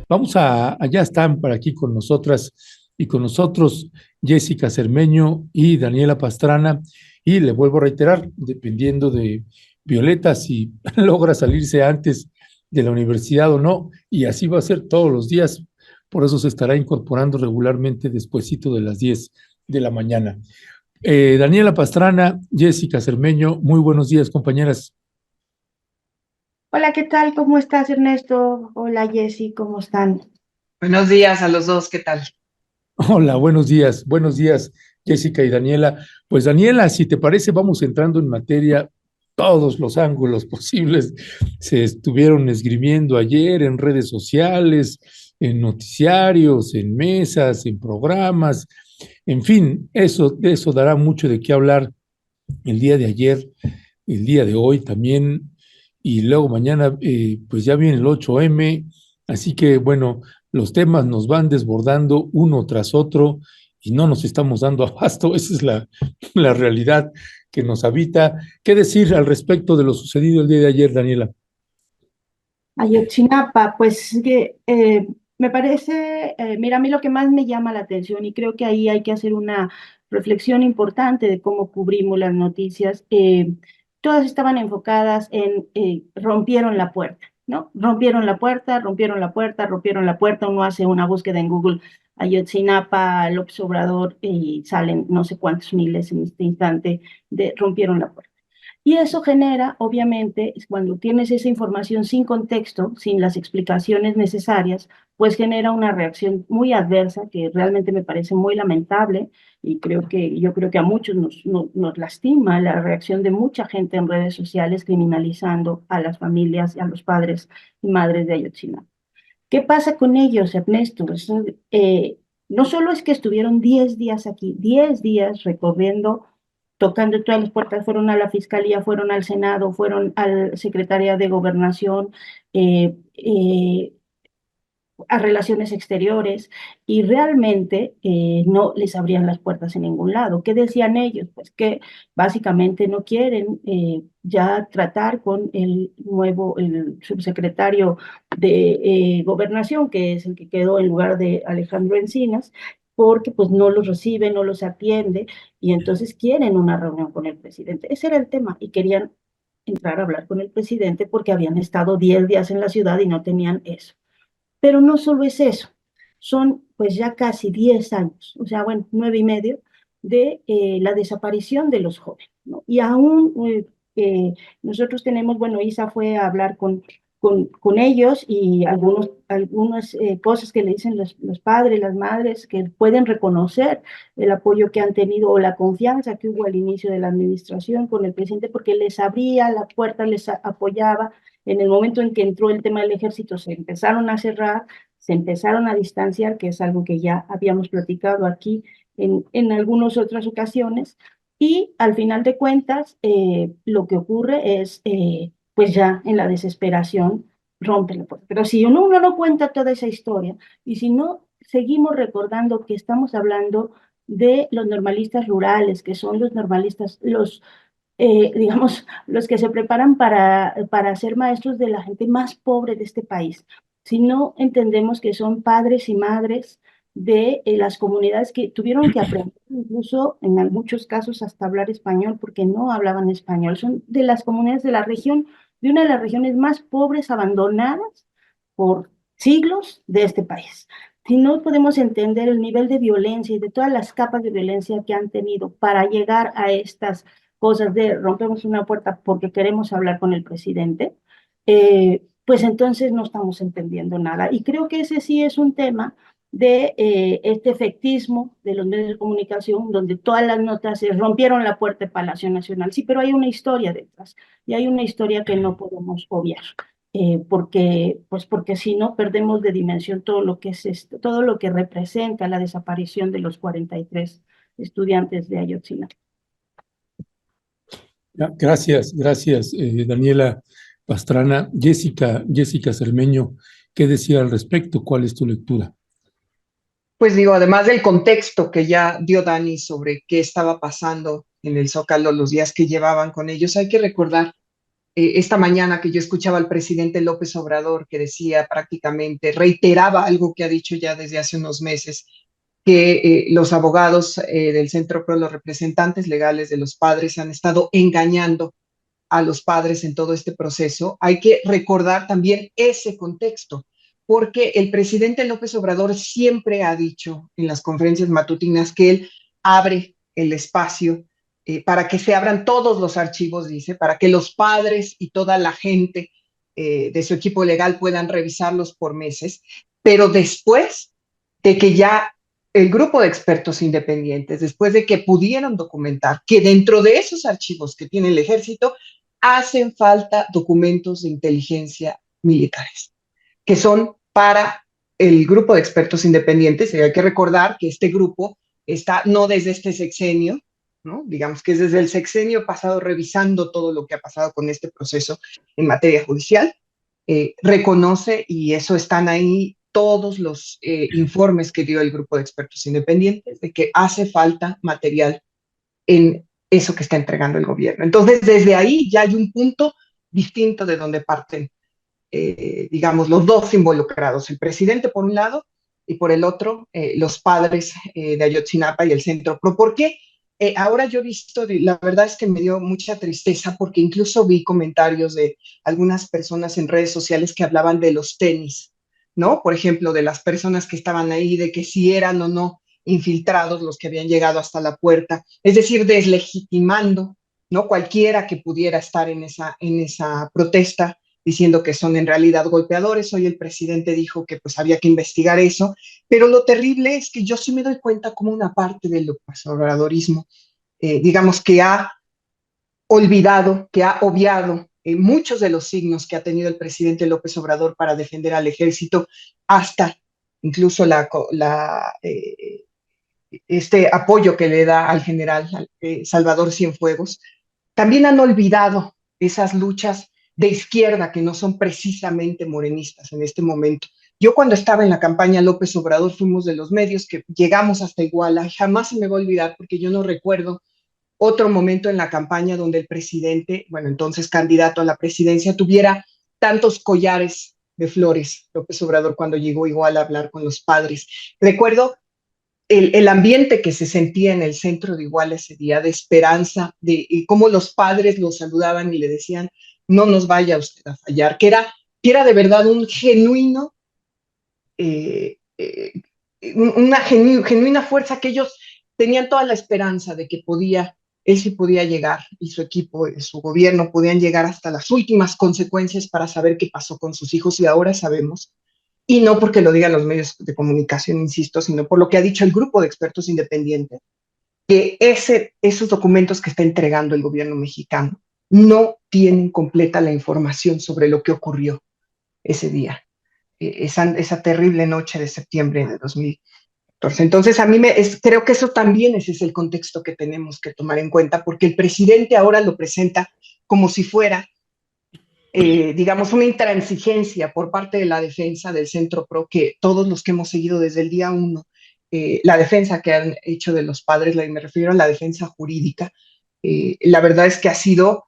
Ya están por aquí con nosotras y con nosotros Jessica Cermeño y Daniela Pastrana. Y le vuelvo a reiterar, dependiendo de Violeta, si logra salirse antes de la universidad o no, y así va a ser todos los días. Por eso se estará incorporando regularmente despuesito de las 10 de la mañana. Daniela Pastrana, Jessica Cermeño, muy buenos días, compañeras. Hola, ¿qué tal? ¿Cómo estás, Ernesto? Hola, Jessy, ¿cómo están? Buenos días a los dos, ¿qué tal? Hola, buenos días, Jessica y Daniela. Pues Daniela, si te parece, vamos entrando en materia. Todos los ángulos posibles se estuvieron esgrimiendo ayer en redes sociales, en noticiarios, en mesas, en programas. En fin, de eso dará mucho de qué hablar el día de ayer, el día de hoy también, y luego mañana, pues ya viene el 8M, así que bueno, los temas nos van desbordando uno tras otro y no nos estamos dando abasto, esa es la realidad que nos habita. ¿Qué decir al respecto de lo sucedido el día de ayer, Daniela? Ayotzinapa, pues es que me parece, mira, a mí lo que más me llama la atención y creo que ahí hay que hacer una reflexión importante de cómo cubrimos las noticias. Todas estaban enfocadas en rompieron la puerta, ¿no? Rompieron la puerta, rompieron la puerta, rompieron la puerta. Uno hace una búsqueda en Google, Ayotzinapa, López Obrador, y salen no sé cuántos miles en este instante de rompieron la puerta. Y eso genera, obviamente, cuando tienes esa información sin contexto, sin las explicaciones necesarias, pues genera una reacción muy adversa que realmente me parece muy lamentable y yo creo que a muchos nos lastima la reacción de mucha gente en redes sociales criminalizando a las familias y a los padres y madres de Ayotzinapa. ¿Qué pasa con ellos, Ernesto? No solo es que estuvieron 10 días aquí, 10 días recorriendo, tocando todas las puertas, fueron a la Fiscalía, fueron al Senado, fueron al Secretaría de Gobernación, eh, eh, a Relaciones Exteriores, y realmente no les abrían las puertas en ningún lado. ¿Qué decían ellos? Pues que básicamente no quieren ya tratar con el subsecretario de Gobernación, que es el que quedó en lugar de Alejandro Encinas, porque pues no los recibe, no los atiende, y entonces quieren una reunión con el presidente. Ese era el tema, y querían entrar a hablar con el presidente porque habían estado 10 días en la ciudad y no tenían eso. Pero no solo es eso, son pues ya casi 10 años, o sea, bueno, 9 y medio de la desaparición de los jóvenes, ¿no? Y aún nosotros tenemos, bueno, Isa fue a hablar con ellos y algunas cosas que le dicen los padres, las madres, que pueden reconocer el apoyo que han tenido o la confianza que hubo al inicio de la administración con el presidente, porque les abría la puerta, apoyaba. En el momento en que entró el tema del ejército, se empezaron a cerrar, se empezaron a distanciar, que es algo que ya habíamos platicado aquí en algunas otras ocasiones, y al final de cuentas, lo que ocurre es, pues ya en la desesperación, rompe la puerta. Pero si uno no cuenta toda esa historia, y si no seguimos recordando que estamos hablando de los normalistas rurales, que son los normalistas, digamos, los que se preparan para ser maestros de la gente más pobre de este país. Si no entendemos que son padres y madres de las comunidades que tuvieron que aprender, incluso en muchos casos hasta hablar español, porque no hablaban español, son de las comunidades de la región, de una de las regiones más pobres, abandonadas por siglos de este país. Si no podemos entender el nivel de violencia y de todas las capas de violencia que han tenido para llegar a estas cosas de rompemos una puerta porque queremos hablar con el presidente, pues entonces no estamos entendiendo nada. Y creo que ese sí es un tema de este efectismo de los medios de comunicación, donde todas las notas se rompieron la puerta de Palacio Nacional. Sí, pero hay una historia detrás, y hay una historia que no podemos obviar. Porque si no perdemos de dimensión todo lo que es esto, todo lo que representa la desaparición de los 43 estudiantes de Ayotzinapa. Gracias, Daniela Pastrana. Jessica Cermeño, ¿qué decía al respecto? ¿Cuál es tu lectura? Pues digo, además del contexto que ya dio Dani sobre qué estaba pasando en el Zócalo los días que llevaban con ellos, hay que recordar esta mañana que yo escuchaba al presidente López Obrador que decía prácticamente, reiteraba algo que ha dicho ya desde hace unos meses, que los abogados del Centro PRO, los representantes legales de los padres, han estado engañando a los padres en todo este proceso. Hay que recordar también ese contexto, porque el presidente López Obrador siempre ha dicho en las conferencias matutinas que él abre el espacio para que se abran todos los archivos, dice, para que los padres y toda la gente de su equipo legal puedan revisarlos por meses, pero después de que ya el grupo de expertos independientes, después de que pudieron documentar que dentro de esos archivos que tiene el ejército hacen falta documentos de inteligencia militares, que son para el grupo de expertos independientes. Y hay que recordar que este grupo está no desde este sexenio, ¿no? Digamos que es desde el sexenio pasado revisando todo lo que ha pasado con este proceso en materia judicial. Reconoce, y eso están ahí todos los informes que dio el grupo de expertos independientes, de que hace falta material en eso que está entregando el gobierno. Entonces, desde ahí ya hay un punto distinto de donde parten, digamos, los dos involucrados, el presidente por un lado y por el otro, los padres de Ayotzinapa y el Centro PRO. ¿Por qué? Ahora yo he visto, la verdad es que me dio mucha tristeza porque incluso vi comentarios de algunas personas en redes sociales que hablaban de los tenis, ¿no? Por ejemplo, de las personas que estaban ahí, de que si eran o no infiltrados los que habían llegado hasta la puerta, es decir, deslegitimando, ¿no? Cualquiera que pudiera estar en esa protesta, diciendo que son en realidad golpeadores. Hoy el presidente dijo que pues había que investigar eso, pero lo terrible es que yo sí me doy cuenta como una parte del obradorismo, digamos que ha olvidado, que ha obviado muchos de los signos que ha tenido el presidente López Obrador para defender al ejército, hasta incluso este apoyo que le da al general Salvador Cienfuegos. También han olvidado esas luchas de izquierda que no son precisamente morenistas en este momento. Yo cuando estaba en la campaña López Obrador fuimos de los medios que llegamos hasta Iguala, jamás se me va a olvidar porque yo no recuerdo otro momento en la campaña donde el presidente, bueno, entonces candidato a la presidencia, tuviera tantos collares de flores, López Obrador, cuando llegó igual a hablar con los padres. Recuerdo el ambiente que se sentía en el centro de Iguala ese día, de esperanza, de cómo los padres lo saludaban y le decían, no nos vaya usted a fallar, que era de verdad un genuino, una genuina fuerza, que ellos tenían toda la esperanza de que él sí podía llegar, y su equipo, su gobierno podían llegar hasta las últimas consecuencias para saber qué pasó con sus hijos, y ahora sabemos, y no porque lo digan los medios de comunicación, insisto, sino por lo que ha dicho el grupo de expertos independientes, que esos documentos que está entregando el gobierno mexicano no tienen completa la información sobre lo que ocurrió ese día, esa terrible noche de septiembre de 2014. Entonces, creo que eso también ese es el contexto que tenemos que tomar en cuenta, porque el presidente ahora lo presenta como si fuera digamos, una intransigencia por parte de la defensa del Centro PRO, que todos los que hemos seguido desde el día uno, la defensa que han hecho de los padres, me refiero a la defensa jurídica, la verdad es que ha sido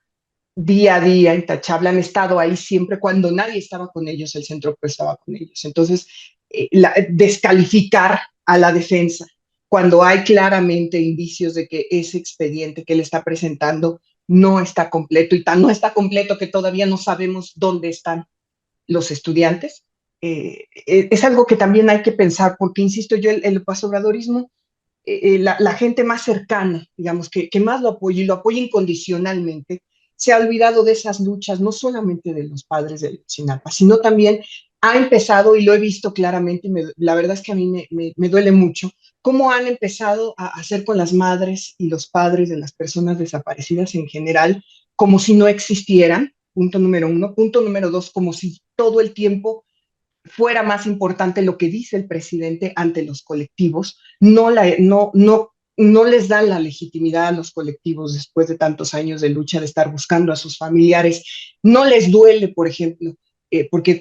día a día intachable, han estado ahí siempre, cuando nadie estaba con ellos, el Centro PRO estaba con ellos. Entonces, descalificar a la defensa cuando hay claramente indicios de que ese expediente que él está presentando no está completo, y no está completo que todavía no sabemos dónde están los estudiantes, es algo que también hay que pensar, porque, insisto yo, el pasobradorismo, la gente más cercana, digamos, que más lo apoya y lo apoya incondicionalmente, se ha olvidado de esas luchas, no solamente de los padres de Ayotzinapa, sino también ha empezado, y lo he visto claramente, la verdad es que a mí me duele mucho, cómo han empezado a hacer con las madres y los padres de las personas desaparecidas en general, como si no existieran, punto número uno. Punto número dos, como si todo el tiempo fuera más importante lo que dice el presidente ante los colectivos. No les dan la legitimidad a los colectivos después de tantos años de lucha, de estar buscando a sus familiares. No les duele, por ejemplo, porque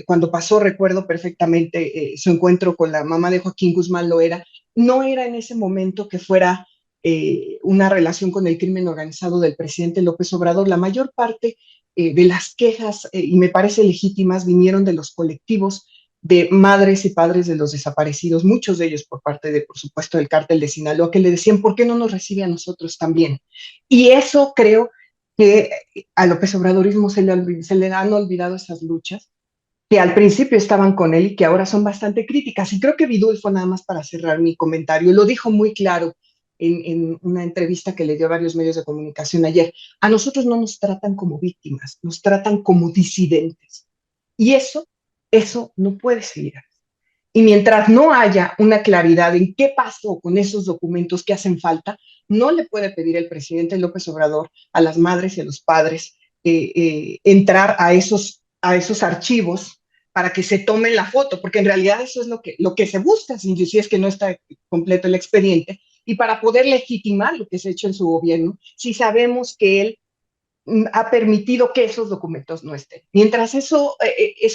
cuando pasó, recuerdo perfectamente su encuentro con la mamá de Joaquín Guzmán Loera, no era en ese momento que fuera una relación con el crimen organizado del presidente López Obrador. La mayor parte de las quejas, y me parece legítimas, vinieron de los colectivos de madres y padres de los desaparecidos, muchos de ellos por parte de, por supuesto, del cártel de Sinaloa, que le decían, ¿por qué no nos recibe a nosotros también? Y eso creo que a López Obradorismo se le han olvidado esas luchas, que al principio estaban con él y que ahora son bastante críticas. Y creo que Vidulfo, nada más para cerrar mi comentario, lo dijo muy claro en una entrevista que le dio a varios medios de comunicación ayer. A nosotros no nos tratan como víctimas, nos tratan como disidentes. Y eso no puede seguir. Y mientras no haya una claridad en qué pasó con esos documentos que hacen falta, no le puede pedir el presidente López Obrador a las madres y a los padres entrar a esos archivos para que se tomen la foto, porque en realidad eso es lo que se busca, si es que no está completo el expediente, y para poder legitimar lo que se ha hecho en su gobierno, si sabemos que él ha permitido que esos documentos no estén. Mientras eso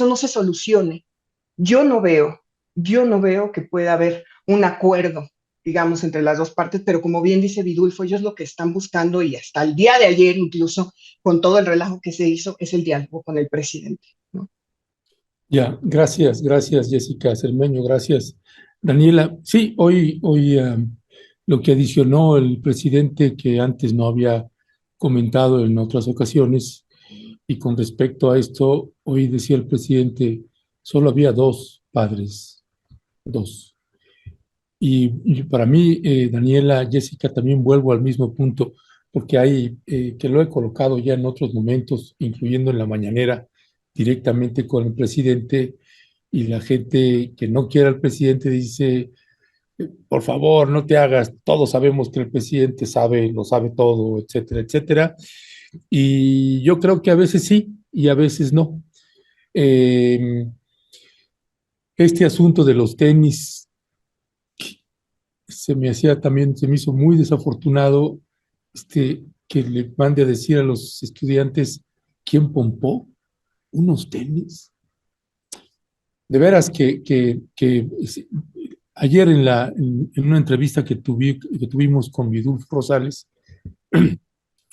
no se solucione, yo no veo, yo no veo que pueda haber un acuerdo, digamos, entre las dos partes, pero como bien dice Vidulfo, ellos lo que están buscando, y hasta el día de ayer, incluso con todo el relajo que se hizo, es el diálogo con el presidente, ¿no? Ya, gracias, gracias Jessica Cermeño, gracias Daniela. Sí, hoy lo que adicionó el presidente que antes no había comentado en otras ocasiones, y con respecto a esto, hoy decía el presidente, solo había dos padres, dos. Y para mí, Daniela, Jessica, también vuelvo al mismo punto, porque hay, que lo he colocado ya en otros momentos, incluyendo en la mañanera, directamente con el presidente, y la gente que no quiere al presidente dice, por favor, no te hagas, todos sabemos que el presidente sabe, lo sabe todo, etcétera, etcétera. Y yo creo que a veces sí y a veces no. Eh, este asunto de los tenis se me hacía también, se me hizo muy desafortunado que le mande a decir a los estudiantes quién pompó unos tenis. De veras que ayer en una entrevista que tuvimos con Vidulfo Rosales,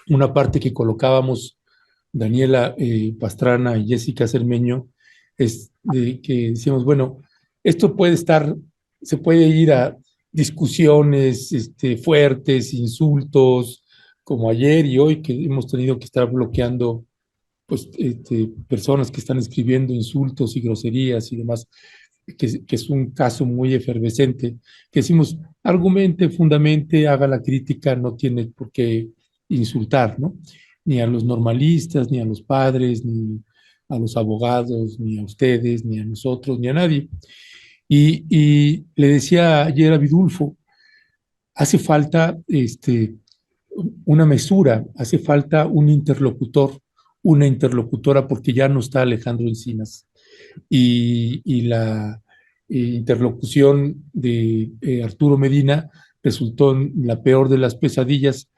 una parte que colocábamos Daniela Pastrana y Jessica Cermeño, es de que decíamos, bueno, esto puede estar, se puede ir a discusiones fuertes, insultos, como ayer y hoy que hemos tenido que estar bloqueando pues, personas que están escribiendo insultos y groserías y demás, que es un caso muy efervescente, que decimos, argumente, fundamente, haga la crítica, no tiene por qué insultar, ¿no? Ni a los normalistas, ni a los padres, ni a los abogados, ni a ustedes, ni a nosotros, ni a nadie. Y le decía ayer a Vidulfo, hace falta una mesura, hace falta un interlocutor, una interlocutora, porque ya no está Alejandro Encinas. Y la interlocución de Arturo Medina resultó en la peor de las pesadillas,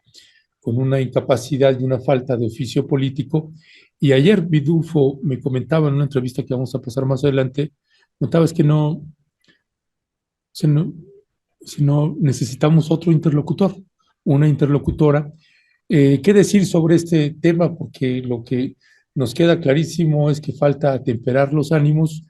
con una incapacidad y una falta de oficio político. Y ayer Vidulfo me comentaba en una entrevista que vamos a pasar más adelante, notaba es que no, si no necesitamos otro interlocutor, una interlocutora. ¿Qué decir sobre este tema? Porque lo que nos queda clarísimo es que falta atemperar los ánimos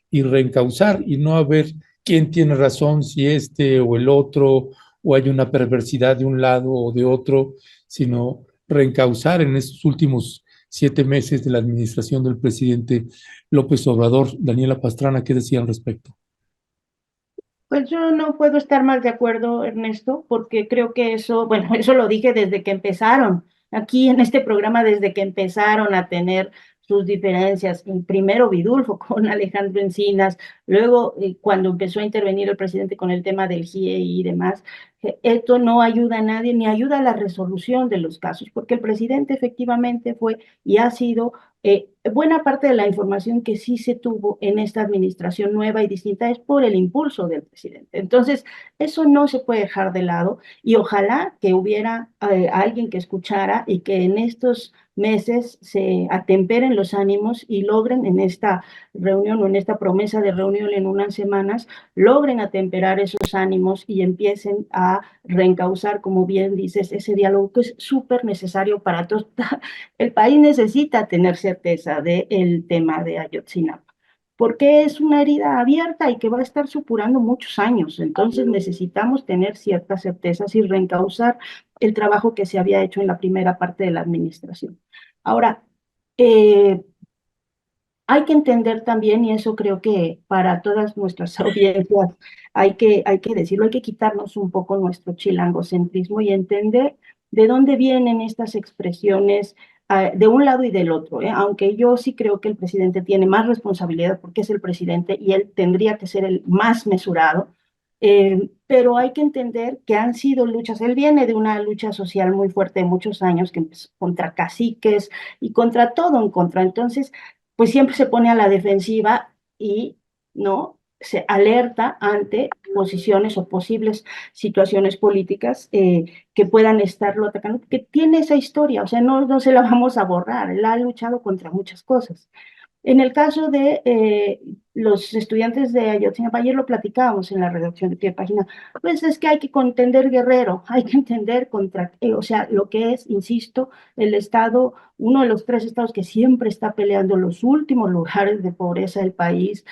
y reencauzar y no haber quién tiene razón, si este o el otro, o hay una perversidad de un lado o de otro, sino reencauzar en estos últimos 7 meses de la administración del presidente López Obrador. Daniela Pastrana, ¿qué decía al respecto? Pues yo no puedo estar más de acuerdo, Ernesto, porque creo que eso, bueno, eso lo dije desde que empezaron, aquí en este programa, desde que empezaron a tener sus diferencias, y primero Vidulfo con Alejandro Encinas, luego cuando empezó a intervenir el presidente con el tema del GIEI y demás, esto no ayuda a nadie ni ayuda a la resolución de los casos, porque el presidente efectivamente fue y ha sido buena parte de la información que sí se tuvo en esta administración nueva y distinta es por el impulso del presidente. Entonces, eso no se puede dejar de lado y ojalá que hubiera alguien que escuchara y que en estos meses se atemperen los ánimos y logren en esta reunión o en esta promesa de reunión en unas semanas, logren atemperar esos ánimos y empiecen a a reencauzar, como bien dices, ese diálogo que es súper necesario para todos. El país necesita tener certeza del tema de Ayotzinapa, porque es una herida abierta y que va a estar supurando muchos años. Entonces necesitamos tener ciertas certezas y reencauzar el trabajo que se había hecho en la primera parte de la administración. Ahora, eh, hay que entender también, y eso creo que para todas nuestras audiencias hay que decirlo, hay que quitarnos un poco nuestro chilangocentrismo y entender de dónde vienen estas expresiones de un lado y del otro, ¿eh? Aunque yo sí creo que el presidente tiene más responsabilidad porque es el presidente y él tendría que ser el más mesurado, pero hay que entender que han sido luchas, él viene de una lucha social muy fuerte de muchos años, que empezó contra caciques y contra todo en contra. Entonces, pues siempre se pone a la defensiva y no se alerta ante posiciones o posibles situaciones políticas que puedan estarlo atacando, porque tiene esa historia, o sea, no se la vamos a borrar, él ha luchado contra muchas cosas. En el caso de los estudiantes de Ayotzinapa, ayer lo platicábamos en la redacción de pie de página, pues es que hay que entender Guerrero, hay que entender contra, o sea, lo que es, insisto, el Estado, uno de los 3 estados que siempre está peleando los últimos lugares de pobreza del país,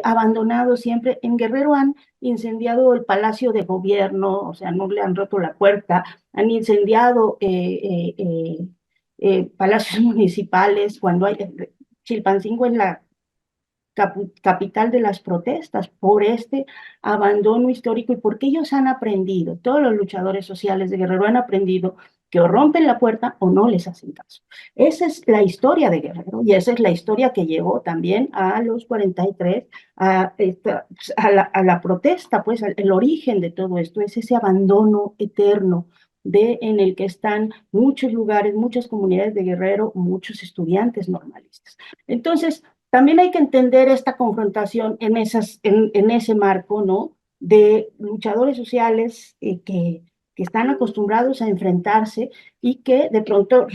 abandonado siempre. En Guerrero han incendiado el Palacio de Gobierno, o sea, no le han roto la puerta, han incendiado palacios municipales, cuando hay Chilpancingo es la capital de las protestas por este abandono histórico y porque ellos han aprendido, todos los luchadores sociales de Guerrero han aprendido que o rompen la puerta o no les hacen caso. Esa es la historia de Guerrero y esa es la historia que llevó también a los 43, a la protesta, pues el origen de todo esto es ese abandono eterno en el que están muchos lugares, muchas comunidades de Guerrero, muchos estudiantes normalistas. Entonces, también hay que entender esta confrontación en ese marco, ¿no? De luchadores sociales que están acostumbrados a enfrentarse y que de pronto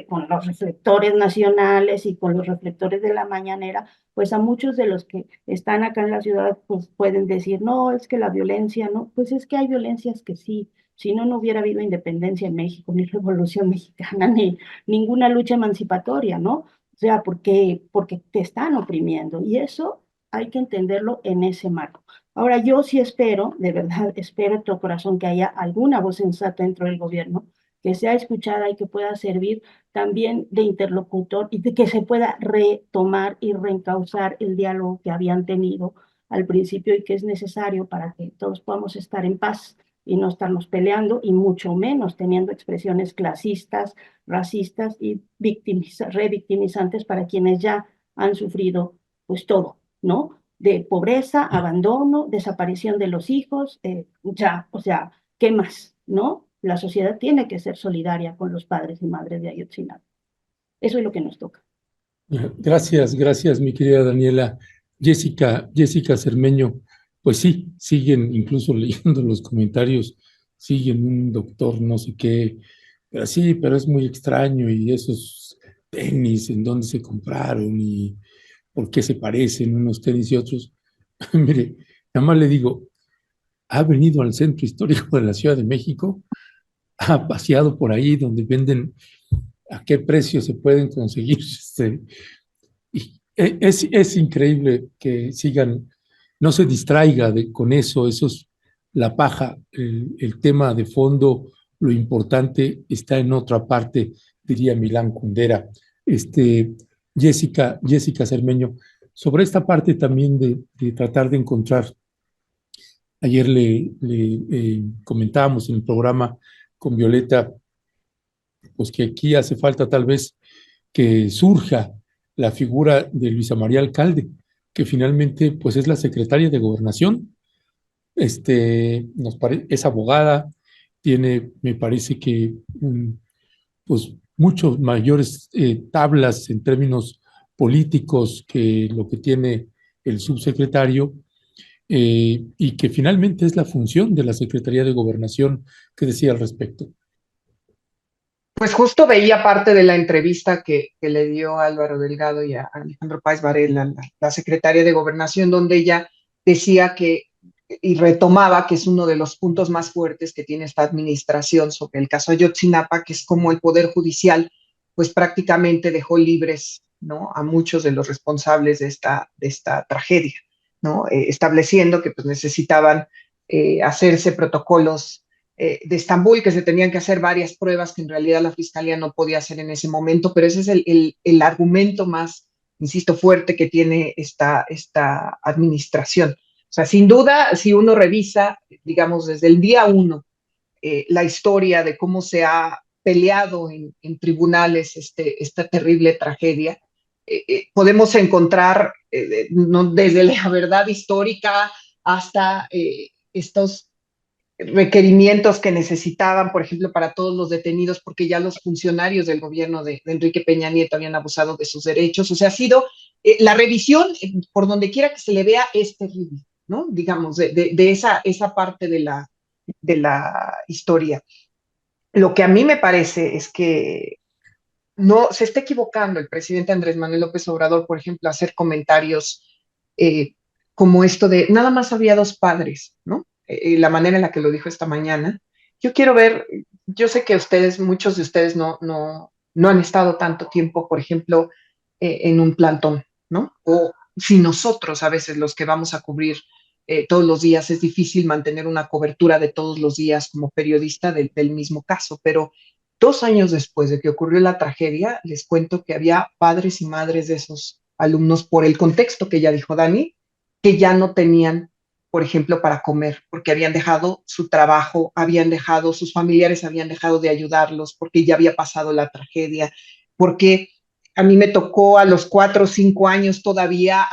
con los reflectores nacionales y con los reflectores de la mañanera, pues a muchos de los que están acá en la ciudad, pues pueden decir, no, es que la violencia, no, pues es que hay violencias que sí, si no, no hubiera habido independencia en México, ni revolución mexicana, ni ninguna lucha emancipatoria, ¿no? O sea, porque te están oprimiendo y eso hay que entenderlo en ese marco. Ahora, yo sí espero, de verdad, espero de todo corazón que haya alguna voz sensata dentro del gobierno que sea escuchada y que pueda servir también de interlocutor y de que se pueda retomar y reencauzar el diálogo que habían tenido al principio y que es necesario para que todos podamos estar en paz y no estarnos peleando y mucho menos teniendo expresiones clasistas, racistas y revictimizantes para quienes ya han sufrido pues todo, ¿no? De pobreza, abandono, desaparición de los hijos, ya, o sea, ¿qué más? ¿No? La sociedad tiene que ser solidaria con los padres y madres de Ayotzinapa. Eso es lo que nos toca. Gracias, gracias, mi querida Daniela. Jessica Cermeño, pues sí, siguen incluso leyendo los comentarios, siguen un doctor no sé qué, pero sí, pero es muy extraño y esos tenis, en dónde se compraron y por qué se parecen unos tenis y otros. Mire, nada más le digo, ha venido al centro histórico de la Ciudad de México, ha paseado por ahí donde venden a qué precio se pueden conseguir. Y es increíble que sigan, no se distraiga con eso es la paja, el tema de fondo, lo importante está en otra parte, diría Milán Kundera. Este, Jessica Cermeño, sobre esta parte también de tratar de encontrar, ayer le comentábamos en el programa con Violeta, pues que aquí hace falta tal vez que surja la figura de Luisa María Alcalde, que finalmente pues es la secretaria de Gobernación. Es abogada, tiene, me parece que pues muchos mayores tablas en términos políticos que lo que tiene el subsecretario, y que finalmente es la función de la Secretaría de Gobernación. ¿Qué decía al respecto? Pues justo veía parte de la entrevista que le dio a Álvaro Delgado y a Alejandro Páez Varela, la secretaria de Gobernación, donde ella decía que y retomaba que es uno de los puntos más fuertes que tiene esta administración sobre el caso Ayotzinapa, que es como el Poder Judicial, pues prácticamente dejó libres, ¿no?, a muchos de los responsables de esta tragedia, ¿no? Estableciendo que pues, necesitaban hacerse protocolos de Estambul, que se tenían que hacer varias pruebas que en realidad la Fiscalía no podía hacer en ese momento, pero ese es el argumento más, insisto, fuerte que tiene esta administración. O sea, sin duda, si uno revisa, digamos, desde el día uno, la historia de cómo se ha peleado en tribunales esta terrible tragedia, podemos encontrar, no, desde la verdad histórica hasta estos requerimientos que necesitaban, por ejemplo, para todos los detenidos, porque ya los funcionarios del gobierno de Enrique Peña Nieto habían abusado de sus derechos. O sea, ha sido la revisión, por donde quiera que se le vea, es terrible, ¿no? Digamos, de esa parte de la historia. Lo que a mí me parece es que no se está equivocando el presidente Andrés Manuel López Obrador, por ejemplo, a hacer comentarios eh, como esto de nada más había dos padres, ¿no? La manera en la que lo dijo esta mañana. Yo quiero ver, yo sé que ustedes, muchos de ustedes no han estado tanto tiempo, por ejemplo, en un plantón, ¿no? O si nosotros a veces los que vamos a cubrir todos los días es difícil mantener una cobertura de todos los días como periodista del mismo caso, pero 2 años después de que ocurrió la tragedia, les cuento que había padres y madres de esos alumnos, por el contexto que ya dijo Dani, que ya no tenían, por ejemplo, para comer, porque habían dejado su trabajo, habían dejado, sus familiares habían dejado de ayudarlos, porque ya había pasado la tragedia, porque a mí me tocó a los 4 o 5 años todavía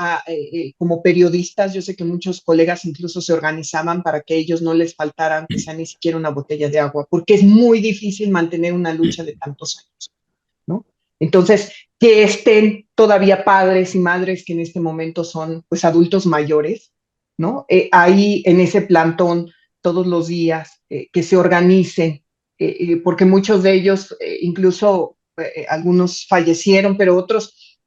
como periodistas. Yo sé que muchos colegas incluso se organizaban para que ellos no les faltara, aunque sea ni siquiera una botella de agua, porque es muy difícil mantener una lucha de tantos años, ¿no? Entonces, que estén todavía padres y madres que en este momento son pues adultos mayores, ¿no? Ahí en ese plantón todos los días, que se organicen, porque muchos de ellos incluso algunos fallecieron, pero otros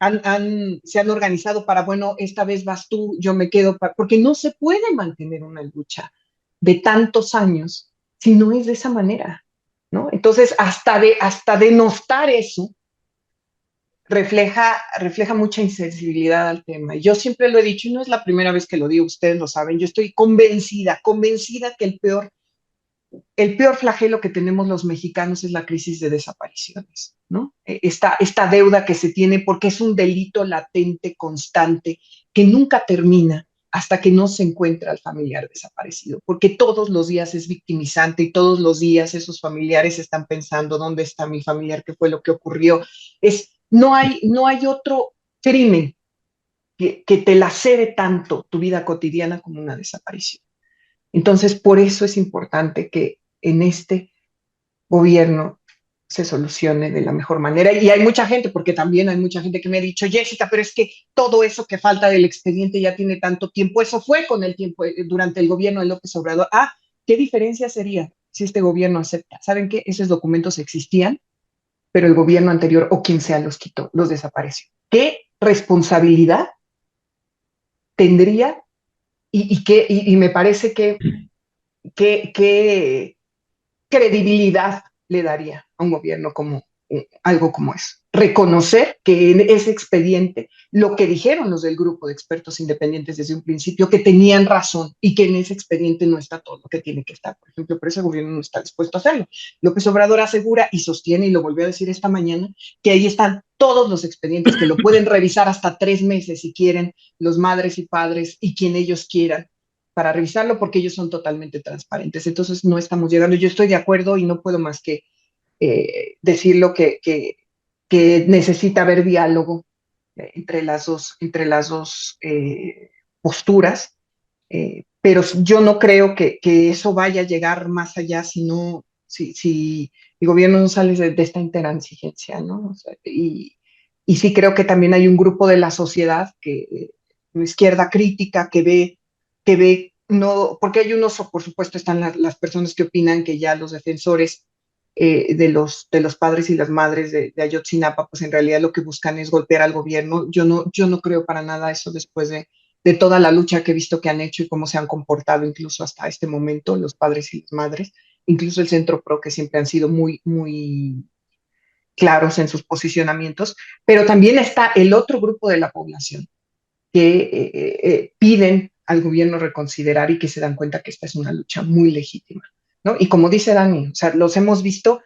se han organizado para, bueno, esta vez vas tú, yo me quedo, porque no se puede mantener una lucha de tantos años si no es de esa manera, ¿no? Entonces, hasta denostar eso refleja mucha insensibilidad al tema. Y yo siempre lo he dicho, y no es la primera vez que lo digo, ustedes lo saben, yo estoy convencida que el peor flagelo que tenemos los mexicanos es la crisis de desapariciones, ¿no? Esta deuda que se tiene porque es un delito latente, constante, que nunca termina hasta que no se encuentra al familiar desaparecido, porque todos los días es victimizante y todos los días esos familiares están pensando, ¿dónde está mi familiar? ¿Qué fue lo que ocurrió? No hay otro crimen que te lacere tanto tu vida cotidiana como una desaparición. Entonces, por eso es importante que en este gobierno se solucione de la mejor manera. Y hay mucha gente, porque también hay mucha gente que me ha dicho, Jessica, pero es que todo eso que falta del expediente ya tiene tanto tiempo, eso fue con el tiempo, durante el gobierno de López Obrador. ¿Qué diferencia sería si este gobierno acepta? ¿Saben qué? Esos documentos existían, pero el gobierno anterior o quien sea los quitó, los desapareció. ¿Qué responsabilidad tendría? Y me parece que credibilidad le daría a un gobierno como algo como eso. Reconocer que en ese expediente, lo que dijeron los del grupo de expertos independientes desde un principio, que tenían razón y que en ese expediente no está todo lo que tiene que estar, por ejemplo, pero ese gobierno no está dispuesto a hacerlo. López Obrador asegura y sostiene, y lo volvió a decir esta mañana, que ahí están todos los expedientes, que lo pueden revisar hasta 3 meses si quieren, los madres y padres y quien ellos quieran, para revisarlo, porque ellos son totalmente transparentes. Entonces no estamos llegando. Yo estoy de acuerdo y no puedo más que decirlo que necesita haber diálogo entre las dos posturas, pero yo no creo que eso vaya a llegar más allá si el gobierno no sale de esta intransigencia, ¿no? O sea, y sí creo que también hay un grupo de la sociedad una izquierda crítica que ve, no, porque hay unos, por supuesto, están las personas que opinan que ya los defensores de los padres y las madres de Ayotzinapa, pues en realidad lo que buscan es golpear al gobierno. Yo no creo para nada eso después de toda la lucha que he visto que han hecho y cómo se han comportado incluso hasta este momento los padres y las madres, incluso el Centro PRO, que siempre han sido muy, muy claros en sus posicionamientos, pero también está el otro grupo de la población que piden al gobierno reconsiderar y que se dan cuenta que esta es una lucha muy legítima, ¿no? Y como dice Dani, o sea, los hemos visto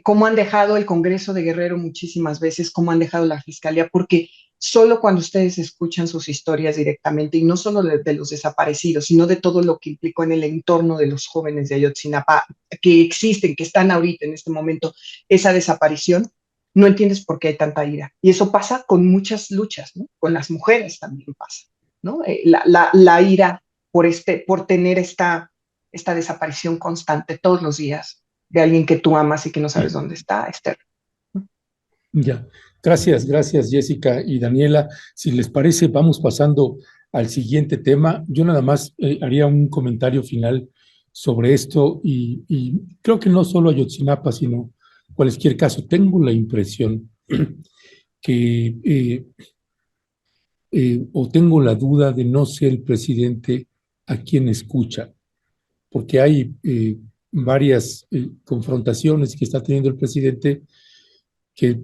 cómo han dejado el Congreso de Guerrero muchísimas veces, cómo han dejado la Fiscalía, porque solo cuando ustedes escuchan sus historias directamente, y no solo de los desaparecidos, sino de todo lo que implicó en el entorno de los jóvenes de Ayotzinapa, que existen, que están ahorita en este momento, esa desaparición, no entiendes por qué hay tanta ira. Y eso pasa con muchas luchas, ¿no? Con las mujeres también pasa, ¿no? La ira por tener esta desaparición constante todos los días de alguien que tú amas y que no sabes dónde está, Esther. Ya, gracias, gracias Jessica y Daniela. Si les parece, vamos pasando al siguiente tema. Yo nada más haría un comentario final sobre esto y creo que no solo Ayotzinapa, sino cualquier caso. Tengo la impresión que, o tengo la duda de no ser el presidente a quien escucha, porque hay varias confrontaciones que está teniendo el presidente que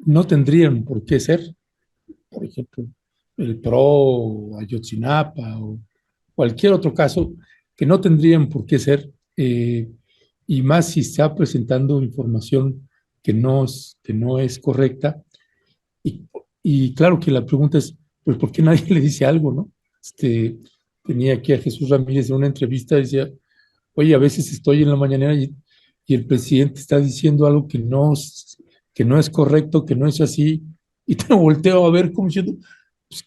no tendrían por qué ser, por ejemplo, el PRO, Ayotzinapa o cualquier otro caso, que no tendrían por qué ser, y más si está presentando información que no es correcta. Y, y claro que la pregunta es, pues, ¿por qué nadie le dice algo, no? Este, tenía aquí a Jesús Ramírez en una entrevista, decía, oye, a veces estoy en la mañanera y el presidente está diciendo algo que no es correcto, que no es así, y te volteo a ver como diciendo, pues,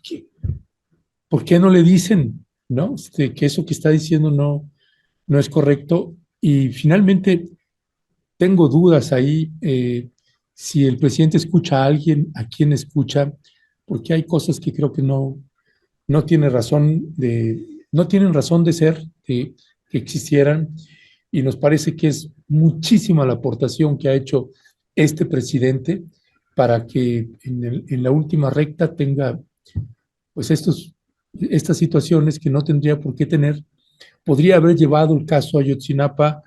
¿por qué no le dicen, no? Que eso que está diciendo no es correcto. Y finalmente tengo dudas ahí si el presidente escucha a alguien, a quién escucha, porque hay cosas que creo que no tiene no tienen razón de ser, que existieran, y nos parece que es muchísima la aportación que ha hecho este presidente para que en la última recta tenga pues estas situaciones que no tendría por qué tener. Podría haber llevado el caso Ayotzinapa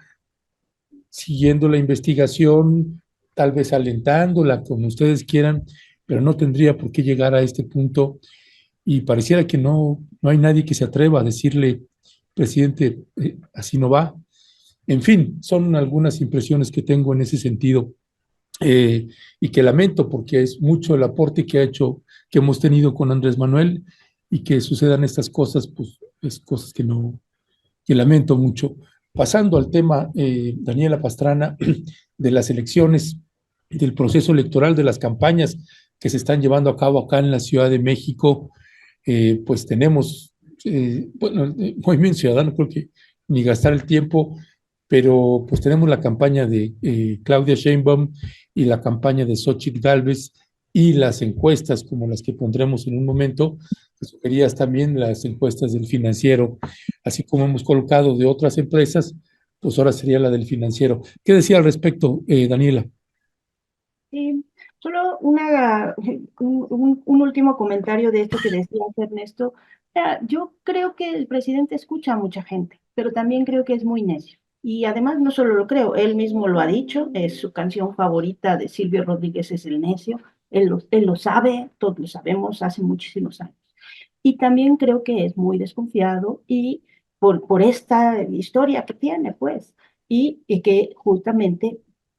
siguiendo la investigación, tal vez alentándola, como ustedes quieran, pero no tendría por qué llegar a este punto y pareciera que no hay nadie que se atreva a decirle, presidente, así no va. En fin, son algunas impresiones que tengo en ese sentido y que lamento porque es mucho el aporte que ha hecho, que hemos tenido con Andrés Manuel y que sucedan estas cosas, pues es cosas que lamento mucho. Pasando al tema, Daniela Pastrana, de las elecciones, del proceso electoral, de las campañas que se están llevando a cabo acá en la Ciudad de México, pues tenemos, bueno, Movimiento Ciudadano, creo que ni gastar el tiempo, pero pues tenemos la campaña de Claudia Sheinbaum y la campaña de Xochitl Gálvez y las encuestas como las que pondremos en un momento, que sugerías también las encuestas del Financiero, así como hemos colocado de otras empresas, pues ahora sería la del Financiero. ¿Qué decía al respecto, Daniela? Sí, solo un último comentario de esto que decías, Ernesto. Yo creo que el presidente escucha a mucha gente, pero también creo que es muy necio. Y además no solo lo creo, él mismo lo ha dicho, es su canción favorita de Silvio Rodríguez es El Necio, él lo sabe, todos lo sabemos hace muchísimos años. Y también creo que es muy desconfiado y por esta historia que tiene, pues, y que justamente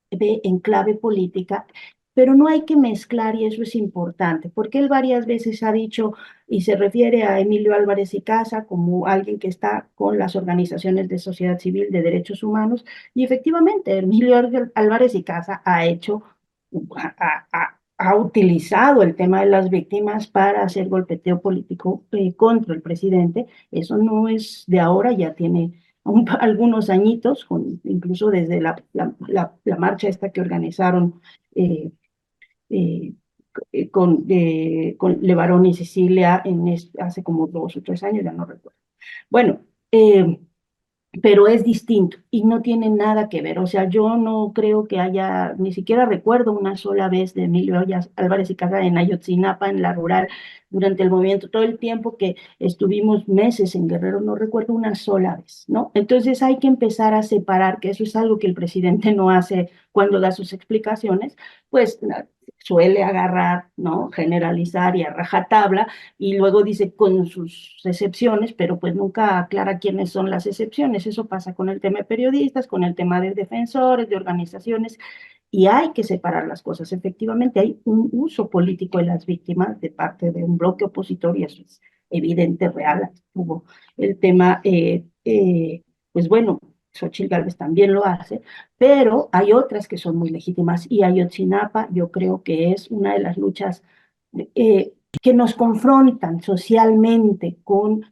ve en clave política, pero no hay que mezclar y eso es importante, porque él varias veces ha dicho y se refiere a Emilio Álvarez y Casa como alguien que está con las organizaciones de sociedad civil de derechos humanos, y efectivamente Emilio Álvarez y Casa ha hecho, ha utilizado el tema de las víctimas para hacer golpeteo político contra el presidente. Eso no es de ahora, ya tiene algunos añitos, incluso desde la marcha esta que organizaron eh, eh, con Levarón y Cecilia hace como 2 o 3 años, ya no recuerdo. Bueno, pero es distinto y no tiene nada que ver. O sea, yo no creo que haya, ni siquiera recuerdo una sola vez de Emilio Álvarez y Casa en Ayotzinapa, en la rural, durante el movimiento, todo el tiempo que estuvimos meses en Guerrero, no recuerdo una sola vez, ¿no? Entonces hay que empezar a separar, que eso es algo que el presidente no hace cuando da sus explicaciones, pues suele agarrar, ¿no? Generalizar y a rajatabla, y luego dice con sus excepciones, pero pues nunca aclara quiénes son las excepciones. Eso pasa con el tema de periodistas, con el tema de defensores, de organizaciones, y hay que separar las cosas. Efectivamente, hay un uso político de las víctimas de parte de un bloque opositor, y eso es evidente, real. Hubo el tema, pues bueno, Xochitl Gálvez también lo hace, pero hay otras que son muy legítimas, y Ayotzinapa yo creo que es una de las luchas eh, que nos confrontan socialmente con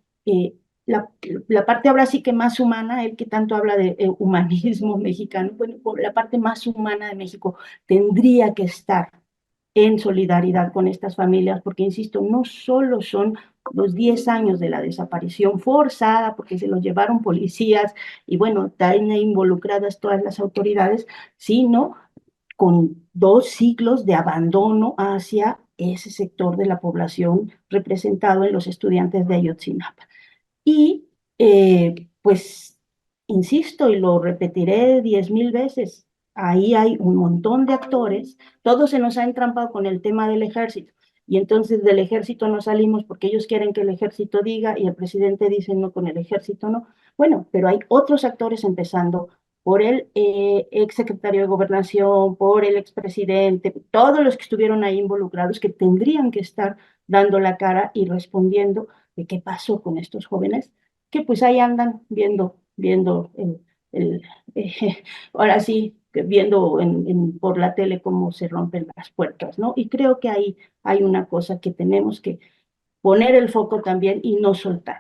la, la, parte ahora sí que más humana, el que tanto habla de humanismo mexicano, bueno, la parte más humana de México tendría que estar en solidaridad con estas familias, porque, insisto, no solo son los 10 años de la desaparición forzada, porque se los llevaron policías y bueno, están involucradas todas las autoridades, sino con 2 siglos de abandono hacia ese sector de la población representado en los estudiantes de Ayotzinapa. Y pues, insisto, y lo repetiré 10.000 veces, ahí hay un montón de actores, todo se nos ha entrampado con el tema del ejército, y entonces del ejército no salimos porque ellos quieren que el ejército diga, y el presidente dice no, con el ejército no. Bueno, pero hay otros actores, empezando por el exsecretario de Gobernación, por el expresidente, todos los que estuvieron ahí involucrados, que tendrían que estar dando la cara y respondiendo de qué pasó con estos jóvenes, que pues ahí andan viendo el ahora sí, viendo por la tele cómo se rompen las puertas, ¿no? Y creo que ahí hay una cosa que tenemos que poner el foco también y no soltar.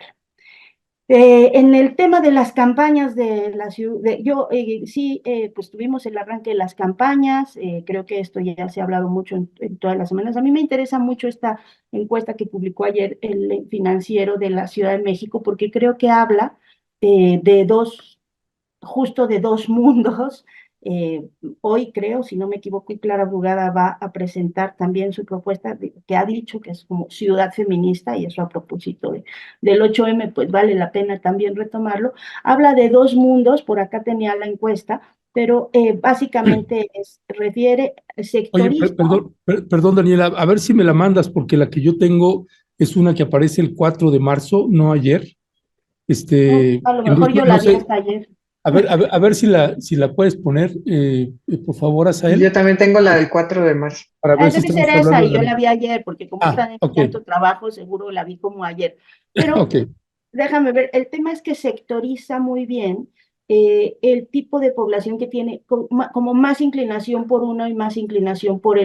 En el tema de las campañas de la ciudad, yo sí, pues tuvimos el arranque de las campañas, creo que esto ya se ha hablado mucho en todas las semanas. A mí me interesa mucho esta encuesta que publicó ayer el Financiero de la Ciudad de México, porque creo que habla de justo de dos mundos. Eh, Hoy creo, si no me equivoco, y Clara Brugada va a presentar también su propuesta que ha dicho que es como ciudad feminista, y eso a propósito del 8M, pues vale la pena también retomarlo. Habla de dos mundos, por acá tenía la encuesta, pero básicamente refiere, Oye, sectoriza. perdón, Daniela, a ver si me la mandas, porque la que yo tengo es una que aparece el 4 de marzo, no ayer. A lo mejor Entonces, yo no la vi sé, hasta ayer. a ver si la puedes poner, por favor, Yo Asael, también tengo la del 4 de marzo. para ver si Debe ser estamos esa, hablando y de yo la... la vi ayer, porque como Ah, está en ok, tanto trabajo, seguro la vi como ayer. Pero ok. déjame ver, el tema es que sectoriza muy bien el tipo de población que tiene como más inclinación por uno y más inclinación por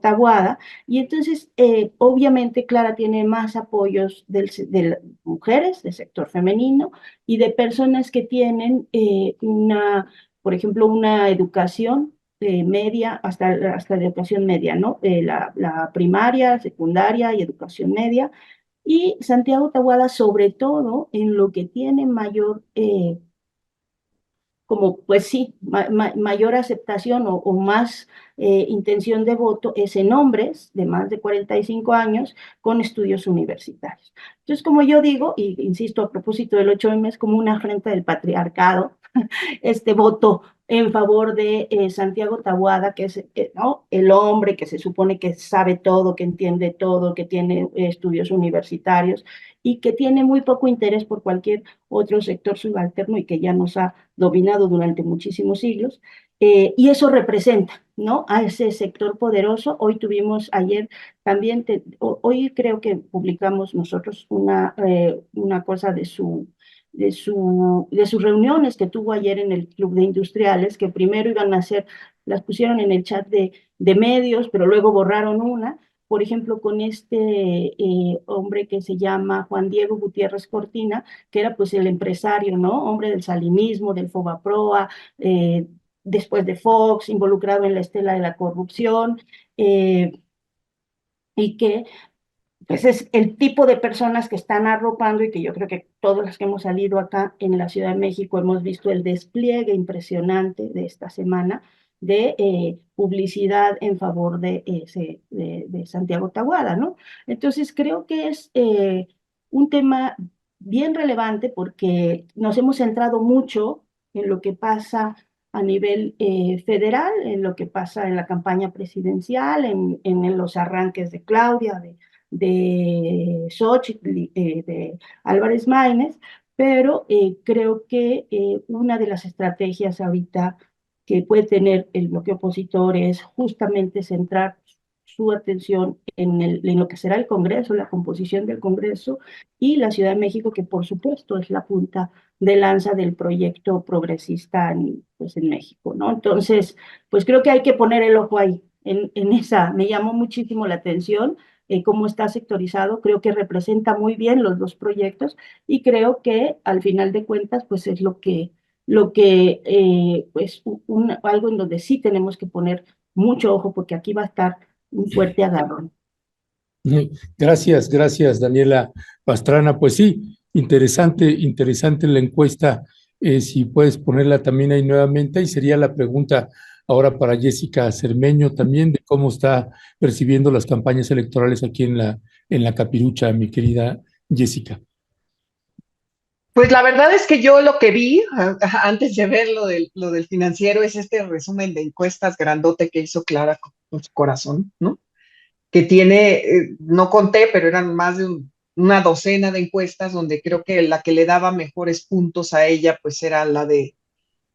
Taboada. Y entonces, obviamente, Clara tiene más apoyos de mujeres, del sector femenino, y de personas que tienen por ejemplo, una educación media, hasta la educación media, ¿no? La primaria, secundaria y educación media, y Santiago Taboada, sobre todo, en lo que tiene mayor, como pues sí, mayor aceptación o más intención de voto, es en hombres de más de 45 años con estudios universitarios. Entonces, como yo digo, y insisto a propósito del 8M, es como una afrenta del patriarcado este voto en favor de Santiago Taboada, que es ¿no? el hombre que se supone que sabe todo, que entiende todo, que tiene estudios universitarios y que tiene muy poco interés por cualquier otro sector subalterno, y que ya nos ha dominado durante muchísimos siglos. Y eso representa, ¿no?, a ese sector poderoso. Hoy tuvimos, ayer también, hoy creo que publicamos nosotros una cosa de sus reuniones que tuvo ayer en el Club de Industriales, que primero iban a hacer, las pusieron en el chat de medios, pero luego borraron una, por ejemplo, con este hombre que se llama Juan Diego Gutiérrez Cortina, que era pues el empresario, ¿no? Hombre del salinismo, del Fobaproa, después de Fox, involucrado en la estela de la corrupción, y que pues es el tipo de personas que están arropando y que yo creo que todos los que hemos salido acá en la Ciudad de México hemos visto el despliegue impresionante de esta semana de publicidad en favor de Santiago Tahuada, ¿no? Entonces creo que es un tema bien relevante porque nos hemos centrado mucho en lo que pasa a nivel federal, en lo que pasa en la campaña presidencial, en los arranques de Claudia, de Xochitl, de Álvarez Maínez, pero creo que una de las estrategias ahorita que puede tener el bloque opositor es justamente centrar su atención en lo que será el Congreso, la composición del Congreso y la Ciudad de México, que por supuesto es la punta de lanza del proyecto progresista pues, en México, ¿no? Entonces, pues creo que hay que poner el ojo ahí, en esa. Me llamó muchísimo la atención cómo está sectorizado, creo que representa muy bien los dos proyectos y creo que al final de cuentas pues es pues algo en donde sí tenemos que poner mucho ojo porque aquí va a estar un fuerte agarrón. Gracias, gracias, Daniela Pastrana. Pues sí, interesante, interesante la encuesta. Si puedes ponerla también ahí nuevamente, y sería la pregunta ahora para Jessica Cermeño también de cómo está percibiendo las campañas electorales aquí en la Capirucha, mi querida Jessica. Pues la verdad es que yo lo que vi antes de ver lo del financiero es este resumen de encuestas grandote que hizo Clara con su corazón, ¿no? Que tiene, no conté, pero eran más de una docena de encuestas donde creo que la que le daba mejores puntos a ella pues era la de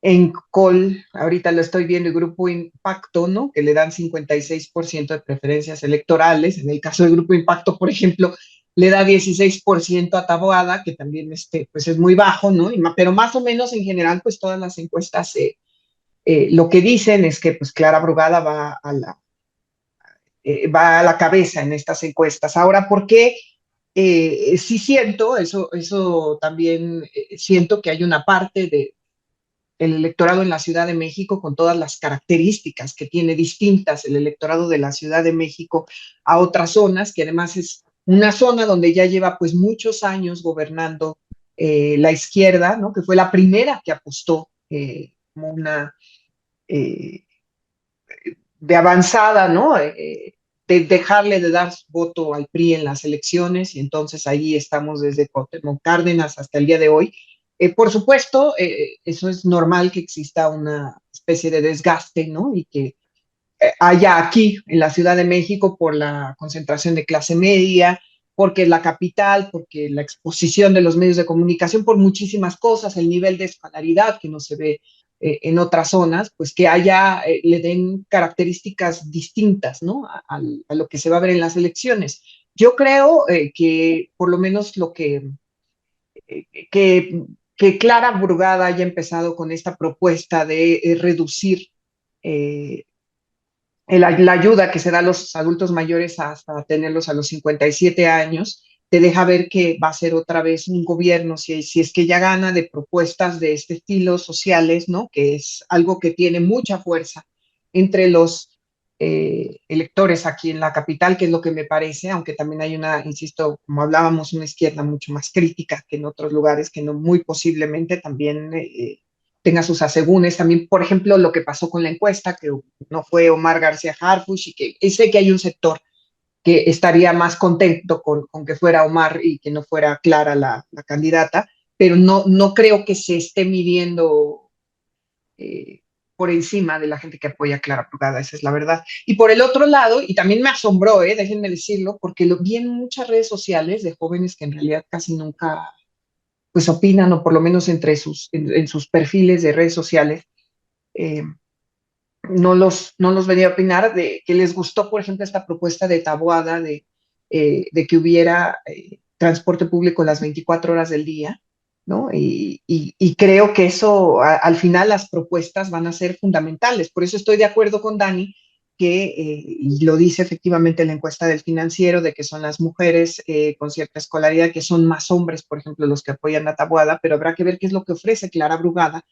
Encol, ahorita lo estoy viendo, el Grupo Impacto, ¿no? Que le dan 56% de preferencias electorales. En el caso del Grupo Impacto, por ejemplo, le da 16% a Taboada, que también pues es muy bajo, ¿no? Pero más o menos en general, pues todas las encuestas lo que dicen es que pues Clara Brugada va a la cabeza en estas encuestas. Ahora, ¿por qué? Sí siento, eso también siento que hay una parte de el electorado en la Ciudad de México con todas las características que tiene distintas el electorado de la Ciudad de México a otras zonas, que además es una zona donde ya lleva pues muchos años gobernando la izquierda, ¿no? Que fue la primera que apostó como una eh, de avanzada, ¿no? De dejarle de dar voto al PRI en las elecciones y entonces ahí estamos desde Cuauhtémoc Cárdenas hasta el día de hoy. Por supuesto, eso es normal que exista una especie de desgaste, ¿no? Y que haya aquí en la Ciudad de México por la concentración de clase media, porque es la capital, porque la exposición de los medios de comunicación, por muchísimas cosas, el nivel de escolaridad que no se ve en otras zonas, pues que haya, le den características distintas, ¿no? A lo que se va a ver en las elecciones. Yo creo que por lo menos eh, que, que Clara Brugada haya empezado con esta propuesta de reducir eh, la ayuda que se da a los adultos mayores hasta tenerlos a los 57 años, te deja ver que va a ser otra vez un gobierno, si es que ya gana, de propuestas de este estilo sociales, ¿no? Que es algo que tiene mucha fuerza entre los electores aquí en la capital, que es lo que me parece, aunque también hay una, insisto, como hablábamos, una izquierda mucho más crítica que en otros lugares, que no muy posiblemente también tenga sus asegúnes. También, por ejemplo, lo que pasó con la encuesta, que no fue Omar García Harfuch, y sé que hay un sector que estaría más contento con que fuera Omar y que no fuera Clara la candidata, pero no creo que se esté midiendo eh, por encima de la gente que apoya a Clara Brugada, esa es la verdad. Y por el otro lado, y también me asombró, déjenme decirlo, porque lo vi en muchas redes sociales de jóvenes que en realidad casi nunca pues opinan, o por lo menos en sus perfiles de redes sociales, eh, no los venía a opinar, de que les gustó, por ejemplo, esta propuesta de Taboada de que hubiera transporte público las 24 horas del día, ¿no? Y creo que eso, al final, las propuestas van a ser fundamentales. Por eso estoy de acuerdo con Dani, y lo dice efectivamente la encuesta del Financiero, de que son las mujeres con cierta escolaridad, que son más hombres, por ejemplo, los que apoyan a Taboada, pero habrá que ver qué es lo que ofrece Clara Brugada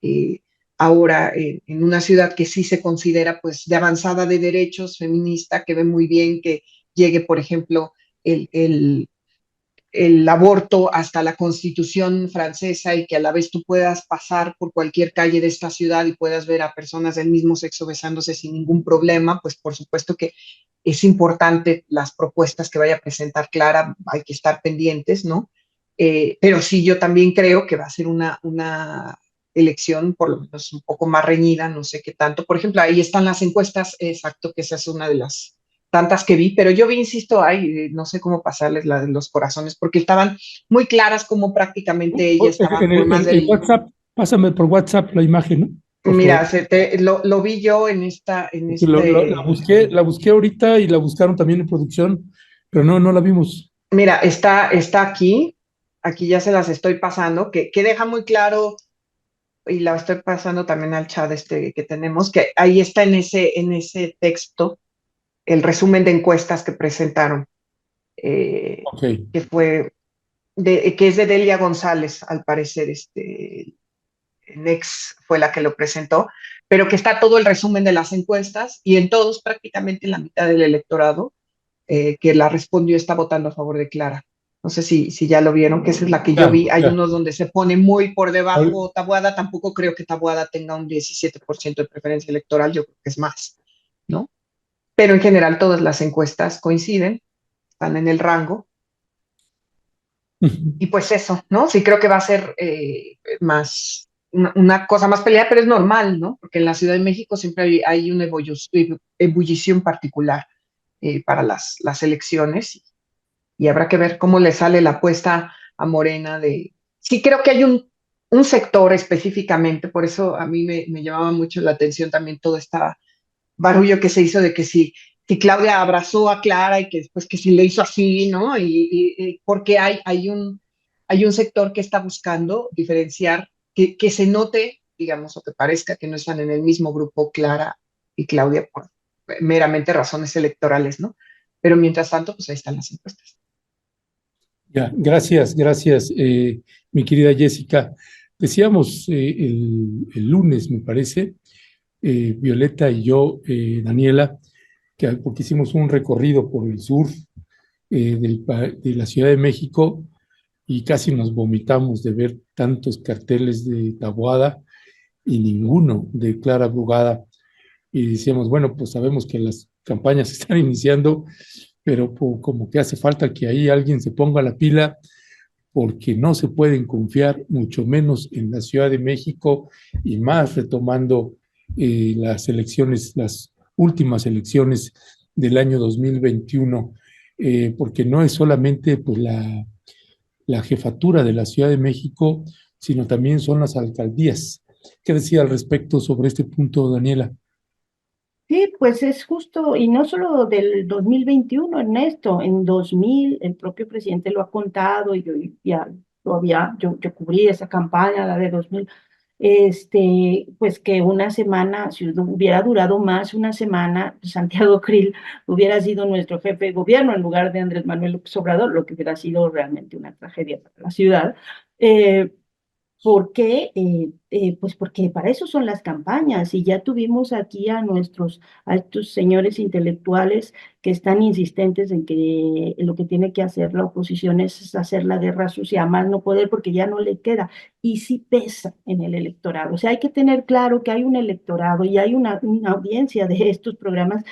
eh, ahora en una ciudad que sí se considera pues de avanzada de derechos, feminista, que ve muy bien que llegue, por ejemplo, el aborto hasta la Constitución francesa y que a la vez tú puedas pasar por cualquier calle de esta ciudad y puedas ver a personas del mismo sexo besándose sin ningún problema, pues por supuesto que es importante las propuestas que vaya a presentar Clara, hay que estar pendientes, ¿no? Pero sí, yo también creo que va a ser una elección por lo menos un poco más reñida, no sé qué tanto. Por ejemplo, ahí están las encuestas, exacto, que esa es una de las tantas que vi, pero yo vi, insisto, ay, no sé cómo pasarles la de los corazones, porque estaban muy claras como prácticamente ella estaba En con más el del... WhatsApp, pásame por WhatsApp la imagen, ¿no? Por Mira, favor. lo vi yo en Porque la busqué ahorita y la buscaron también en producción, pero no la vimos. mira, está aquí ya se las estoy pasando, que deja muy claro, y la estoy pasando también al chat que tenemos, que ahí está en ese texto el resumen de encuestas que presentaron, eh, Ok. que fue que es de Delia González, al parecer, Nex fue la que lo presentó, pero que está todo el resumen de las encuestas y en todos prácticamente la mitad del electorado que la respondió está votando a favor de Clara. No sé si ya lo vieron, que esa es la que yo Ya, vi. Hay ya. unos donde se pone muy por Ahor- debajo Tabuada. Tampoco creo que Tabuada tenga un 17% de preferencia electoral, yo creo que es más, ¿no? Pero en general todas las encuestas coinciden, están en el rango. Y pues eso, ¿no? Sí creo que va a ser más, una cosa más peleada, pero es normal, ¿no? Porque en la Ciudad de México siempre hay una ebullición particular para las elecciones y habrá que ver cómo le sale la apuesta a Morena de... Sí creo que hay un sector específicamente, por eso a mí me llamaba mucho la atención también todo este barullo que se hizo de que si Claudia abrazó a Clara y que después que si le hizo así, ¿no? Y porque hay un sector que está buscando diferenciar, que se note, digamos, o que parezca que no están en el mismo grupo Clara y Claudia por meramente razones electorales, ¿no? Pero mientras tanto, pues ahí están las encuestas. Ya, gracias, mi querida Jessica. Decíamos el lunes, me parece, Violeta y yo, Daniela, que porque hicimos un recorrido por el sur de la Ciudad de México y casi nos vomitamos de ver tantos carteles de Taboada y ninguno de Clara Brugada. Y decíamos, bueno, pues sabemos que las campañas se están iniciando, pero como que hace falta que ahí alguien se ponga la pila porque no se pueden confiar, mucho menos en la Ciudad de México y más retomando las elecciones, las últimas elecciones del año 2021, porque no es solamente pues, la jefatura de la Ciudad de México, sino también son las alcaldías. ¿Qué decía al respecto sobre este punto, Daniela? Sí, pues es justo, y no solo del 2021, Ernesto, en 2000 el propio presidente lo ha contado, y yo ya todavía, yo cubrí esa campaña, la de 2000, pues que una semana, si hubiera durado más una semana, Santiago Krill hubiera sido nuestro jefe de gobierno en lugar de Andrés Manuel López Obrador, lo que hubiera sido realmente una tragedia para la ciudad. Eh, ¿Por qué? Pues porque para eso son las campañas y ya tuvimos aquí a estos señores intelectuales que están insistentes en que lo que tiene que hacer la oposición es hacer la guerra sucia, a más no poder porque ya no le queda y sí pesa en el electorado. O sea, hay que tener claro que hay un electorado y hay una audiencia de estos programas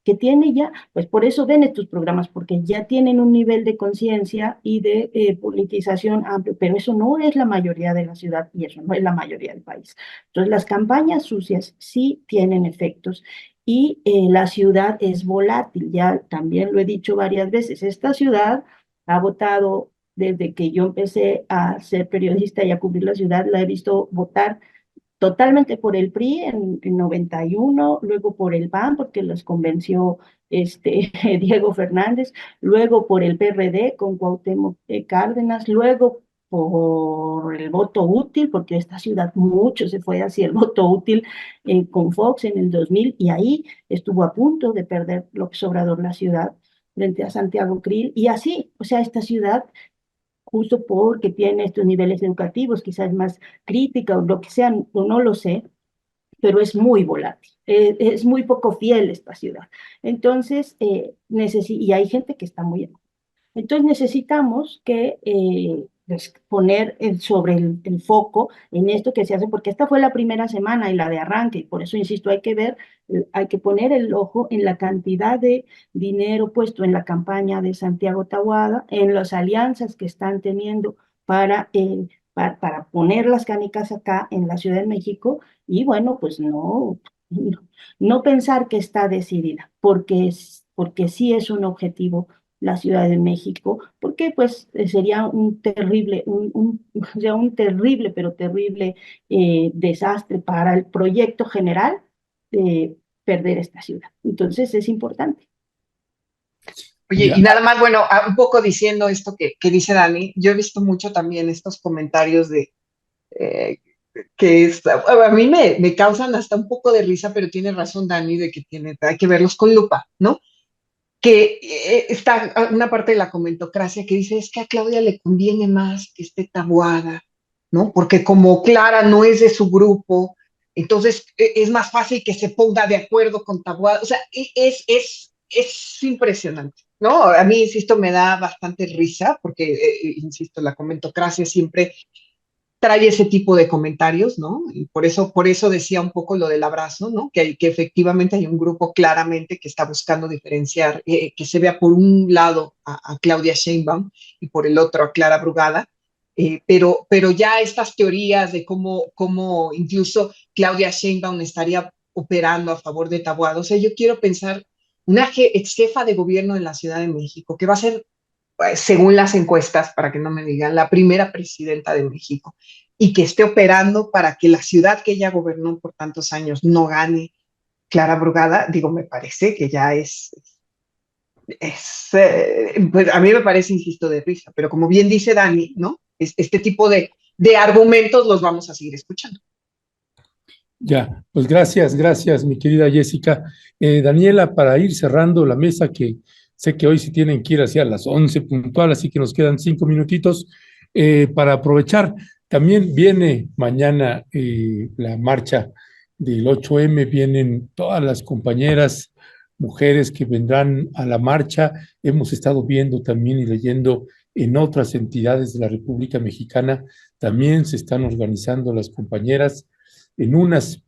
que tiene ya, pues por eso ven estos programas, porque ya tienen un nivel de conciencia y de politización amplio, pero eso no es la mayoría de la ciudad y eso no es la mayoría del país. Entonces, las campañas sucias sí tienen efectos y la ciudad es volátil, ya también lo he dicho varias veces, esta ciudad ha votado desde que yo empecé a ser periodista y a cubrir la ciudad, la he visto votar totalmente por el PRI en 91, luego por el PAN, porque los convenció Diego Fernández, luego por el PRD con Cuauhtémoc Cárdenas, luego por el voto útil, porque esta ciudad mucho se fue hacia el voto útil con Fox en el 2000, y ahí estuvo a punto de perder López Obrador la ciudad frente a Santiago Krill, y así, o sea, esta ciudad justo porque tiene estos niveles educativos, quizás más crítica o lo que sea, o no lo sé, pero es muy volátil, es muy poco fiel esta ciudad. Entonces, y hay gente que está muy Entonces necesitamos que pues, poner sobre el foco en esto que se hace, porque esta fue la primera semana y la de arranque, y por eso insisto, hay que ver, hay que poner el ojo en la cantidad de dinero puesto en la campaña de Santiago Taboada, en las alianzas que están teniendo para poner las canicas acá en la Ciudad de México, y bueno, pues no pensar que está decidida, porque sí es un objetivo la Ciudad de México, porque pues sería un terrible, o sea, un terrible, pero terrible desastre para el proyecto general de perder esta ciudad. Entonces es importante. Oye, y Ya, nada más, bueno, un poco diciendo esto que dice Dani, yo he visto mucho también estos comentarios de eh, a mí me causan hasta un poco de risa, pero tiene razón Dani de que hay que verlos con lupa, ¿no? Que está una parte de la comentocracia que dice, es que a Claudia le conviene más que esté Taboada, ¿no? Porque como Clara no es de su grupo, entonces es más fácil que se ponga de acuerdo con Taboada. O sea, es impresionante, ¿no? A mí, insisto, me da bastante risa porque, insisto, la comentocracia siempre trae ese tipo de comentarios, ¿no? Y por eso decía un poco lo del abrazo, ¿no? Que efectivamente hay un grupo claramente que está buscando diferenciar, que se vea por un lado a Claudia Sheinbaum y por el otro a Clara Brugada, pero ya estas teorías de cómo incluso Claudia Sheinbaum estaría operando a favor de Taboada, o sea, yo quiero pensar una ex jefa de gobierno en la Ciudad de México, que va a ser según las encuestas, para que no me digan, la primera presidenta de México y que esté operando para que la ciudad que ella gobernó por tantos años no gane Clara Brugada, digo, me parece que ya pues a mí me parece, insisto, de risa, pero como bien dice Dani, ¿no? Este tipo de argumentos los vamos a seguir escuchando. ya, pues gracias, mi querida Jessica. Daniela, para ir cerrando la mesa, que sé que hoy sí tienen que ir hacia las 11 puntual, así que nos quedan 5 minutitos para aprovechar. También viene mañana la marcha del 8M, vienen todas las compañeras, mujeres que vendrán a la marcha. Hemos estado viendo también y leyendo en otras entidades de la República Mexicana, también se están organizando las compañeras en unas,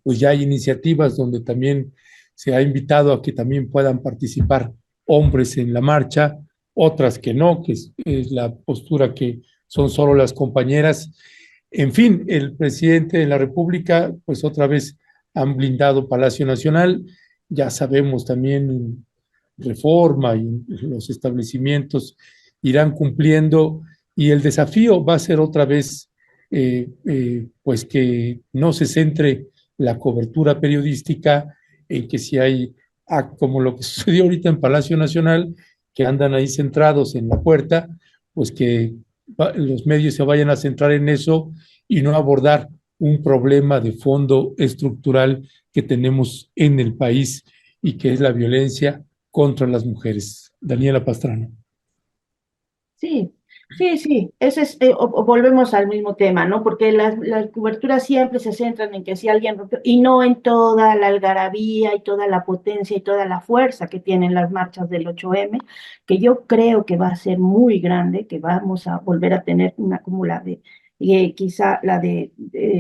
pues ya hay iniciativas donde también se ha invitado a que también puedan participar hombres en la marcha, otras que no, que es la postura que son solo las compañeras. En fin, el presidente de la República, pues otra vez han blindado Palacio Nacional, ya sabemos también Reforma y los establecimientos irán cumpliendo y el desafío va a ser otra vez pues que no se centre la cobertura periodística en que si hay, como lo que sucedió ahorita en Palacio Nacional, que andan ahí centrados en la puerta, pues que los medios se vayan a centrar en eso y no abordar un problema de fondo estructural que tenemos en el país y que es la violencia contra las mujeres. Daniela Pastrana. Sí, sí, ese es, volvemos al mismo tema, ¿no? Porque las coberturas siempre se centran en que si alguien rompió, y no en toda la algarabía y toda la potencia y toda la fuerza que tienen las marchas del 8M, que yo creo que va a ser muy grande, que vamos a volver a tener una acumulada de, quizá la de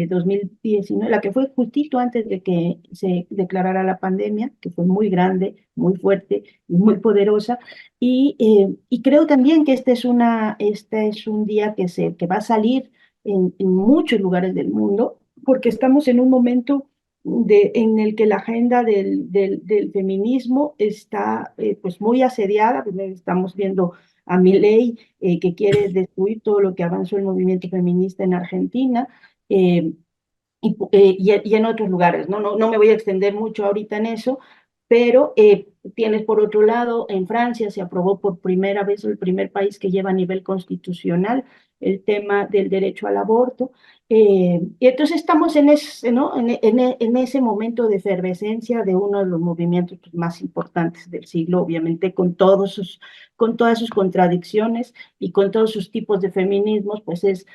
2019, la que fue justito antes de que se declarara la pandemia, que fue muy grande, muy fuerte y muy poderosa y creo también que este es un día que va a salir en muchos lugares del mundo, porque estamos en un momento en el que la agenda del feminismo está pues muy asediada. Pues, estamos viendo a Milei que quiere destruir todo lo que avanzó el movimiento feminista en Argentina. eh, y en otros lugares, ¿no? No me voy a extender mucho ahorita en eso, pero tienes por otro lado, en Francia se aprobó por primera vez, el primer país que lleva a nivel constitucional el tema del derecho al aborto. Y entonces estamos en ese, ¿no? En ese momento de efervescencia de uno de los movimientos pues, más importantes del siglo, obviamente con todas sus contradicciones y con todos sus tipos de feminismos, pues es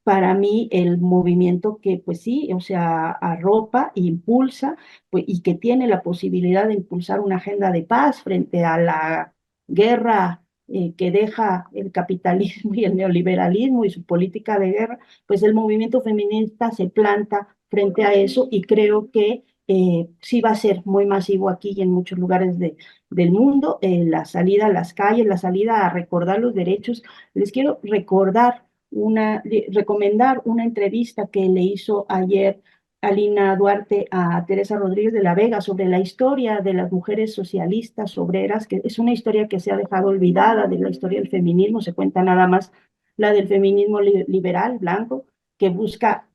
para mí el movimiento que, pues sí, o sea, arropa, impulsa pues, y que tiene la posibilidad de impulsar una agenda de paz frente a la guerra que deja el capitalismo y el neoliberalismo y su política de guerra, pues el movimiento feminista se planta frente a eso y creo que sí va a ser muy masivo aquí y en muchos lugares del mundo, la salida a las calles, la salida a recordar los derechos. Les quiero recomendar una entrevista que le hizo ayer Alina Duarte a Teresa Rodríguez de la Vega sobre la historia de las mujeres socialistas obreras, que es una historia que se ha dejado olvidada de la historia del feminismo, se cuenta nada más la del feminismo liberal, blanco, que busca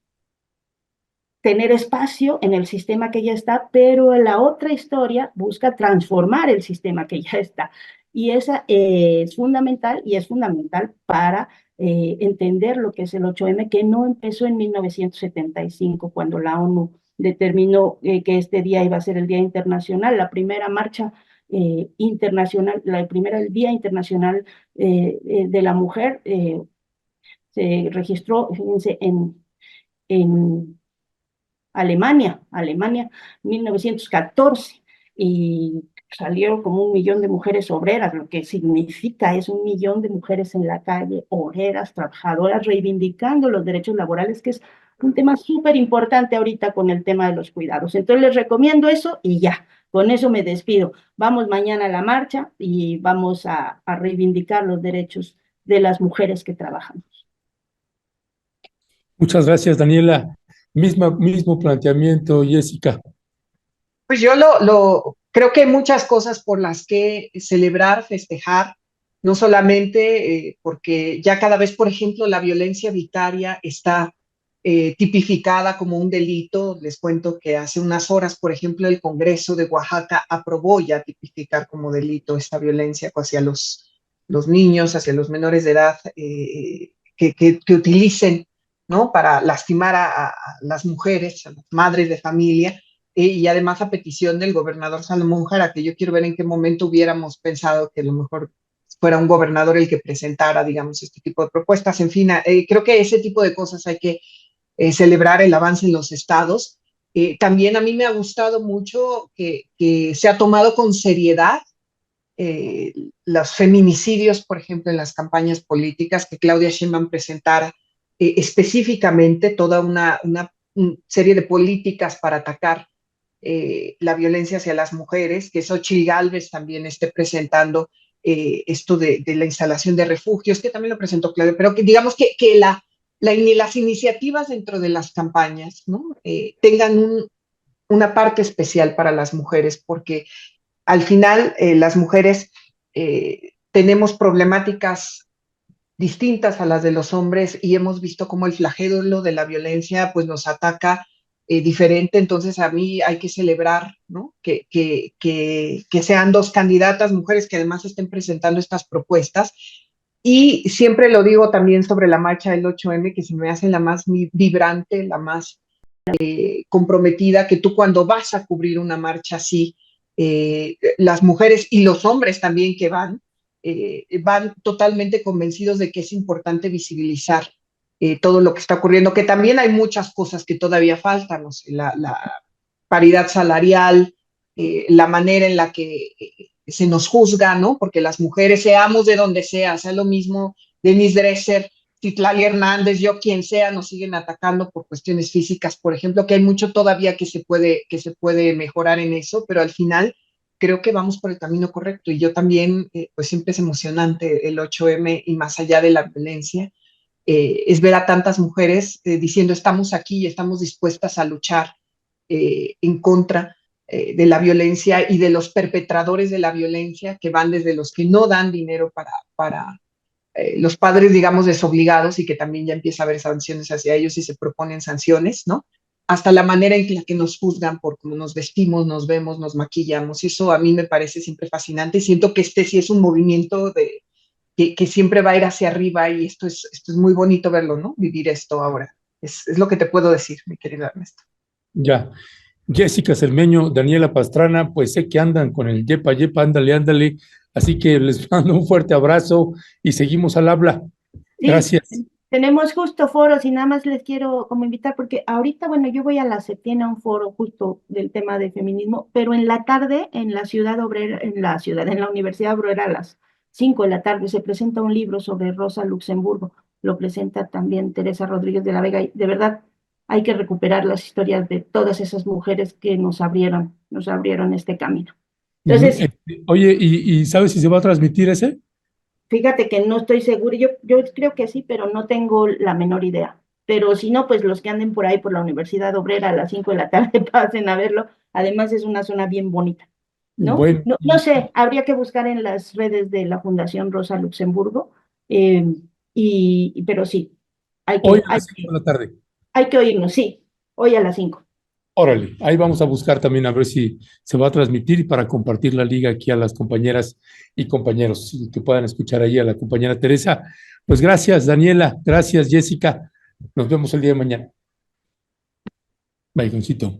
tener espacio en el sistema que ya está, pero la otra historia busca transformar el sistema que ya está. Y esa es fundamental y es fundamental para entender lo que es el 8M, que no empezó en 1975, cuando la ONU determinó que este día iba a ser el Día Internacional, la primera marcha internacional, el Día Internacional de la Mujer se registró, fíjense, en Alemania, 1914, y salieron como 1 millón de mujeres obreras, lo que significa es 1 millón de mujeres en la calle, obreras, trabajadoras, reivindicando los derechos laborales, que es un tema súper importante ahorita con el tema de los cuidados. Entonces les recomiendo eso y ya, con eso me despido. Vamos mañana a la marcha y vamos a reivindicar los derechos de las mujeres que trabajan. Muchas gracias, Daniela. Mismo planteamiento, Jessica. Pues yo creo que hay muchas cosas por las que celebrar, festejar, no solamente porque ya cada vez, por ejemplo, la violencia vicaria está tipificada como un delito. Les cuento que hace unas horas, por ejemplo, el Congreso de Oaxaca aprobó ya tipificar como delito esta violencia hacia los niños, hacia los menores de edad, que utilicen, ¿no? Para lastimar a las mujeres, a las madres de familia. Y además a petición del gobernador Salomón Jara, que yo quiero ver en qué momento hubiéramos pensado que a lo mejor fuera un gobernador el que presentara, digamos, este tipo de propuestas. En fin, creo que ese tipo de cosas hay que celebrar el avance en los estados. También a mí me ha gustado mucho que se ha tomado con seriedad los feminicidios, por ejemplo, en las campañas políticas, que Claudia Sheinbaum presentara específicamente toda una serie de políticas para atacar la violencia hacia las mujeres, que Xochitl Gálvez también esté presentando esto de la instalación de refugios, que también lo presentó Claudia, pero que digamos que las iniciativas dentro de las campañas, ¿no? Tengan una parte especial para las mujeres, porque al final las mujeres tenemos problemáticas distintas a las de los hombres y hemos visto cómo el flagelo de la violencia pues nos ataca diferente. Entonces a mí hay que celebrar, ¿no? que sean dos candidatas, mujeres que además estén presentando estas propuestas. Y siempre lo digo también sobre la marcha del 8M, que se me hace la más vibrante, la más comprometida, que tú cuando vas a cubrir una marcha así, las mujeres y los hombres también que van totalmente convencidos de que es importante visibilizar todo lo que está ocurriendo, que también hay muchas cosas que todavía faltan, no sé, la paridad salarial, la manera en la que se nos juzga, ¿no? Porque las mujeres, seamos de donde sea lo mismo Denise Dresser, Citlali Hernández, yo quien sea, nos siguen atacando por cuestiones físicas, por ejemplo, que hay mucho todavía que se puede mejorar en eso, pero al final creo que vamos por el camino correcto. Y yo también, pues siempre es emocionante el 8M y más allá de la violencia, es ver a tantas mujeres diciendo estamos aquí y estamos dispuestas a luchar en contra de la violencia y de los perpetradores de la violencia, que van desde los que no dan dinero para los padres, digamos, desobligados, y que también ya empieza a haber sanciones hacia ellos y se proponen sanciones, ¿no? Hasta la manera en la que nos juzgan por cómo nos vestimos, nos vemos, nos maquillamos. Y eso a mí me parece siempre fascinante. Siento que este sí es un movimiento que siempre va a ir hacia arriba, y esto es muy bonito verlo, ¿no? Vivir esto ahora. Es lo que te puedo decir, mi querido Ernesto. Ya. Jessica Cermeño, Daniela Pastrana, pues sé que andan con el yepa, yepa, ándale, ándale. Así que les mando un fuerte abrazo y seguimos al habla. Sí, Gracias. tenemos justo foros y nada más les quiero como invitar, porque ahorita, bueno, yo voy a la Septién a un foro justo del tema de feminismo, pero en la tarde en la ciudad obrera, en la Universidad Obrera, a las 5 de la tarde, se presenta un libro sobre Rosa Luxemburgo, lo presenta también Teresa Rodríguez de la Vega, y de verdad hay que recuperar las historias de todas esas mujeres que nos abrieron este camino. Entonces, Oye, ¿y sabes si se va a transmitir ese? fíjate que no estoy segura, yo creo que sí, pero no tengo la menor idea. Pero si no, pues los que anden por ahí por la Universidad Obrera a las 5 de la tarde pasen a verlo. Además es una zona bien bonita, ¿no? Bueno, No sé, habría que buscar en las redes de la Fundación Rosa Luxemburgo, eh, pero sí, hay hoy que, a hay las 5 que, de la tarde. hay que oírnos, sí, hoy a las 5. Órale, ahí vamos a buscar también a ver si se va a transmitir y para compartir la liga aquí a las compañeras y compañeros y que puedan escuchar ahí a la compañera Teresa. Pues gracias, Daniela. Gracias, Jessica. Nos vemos el día de mañana. Bye, Goncito.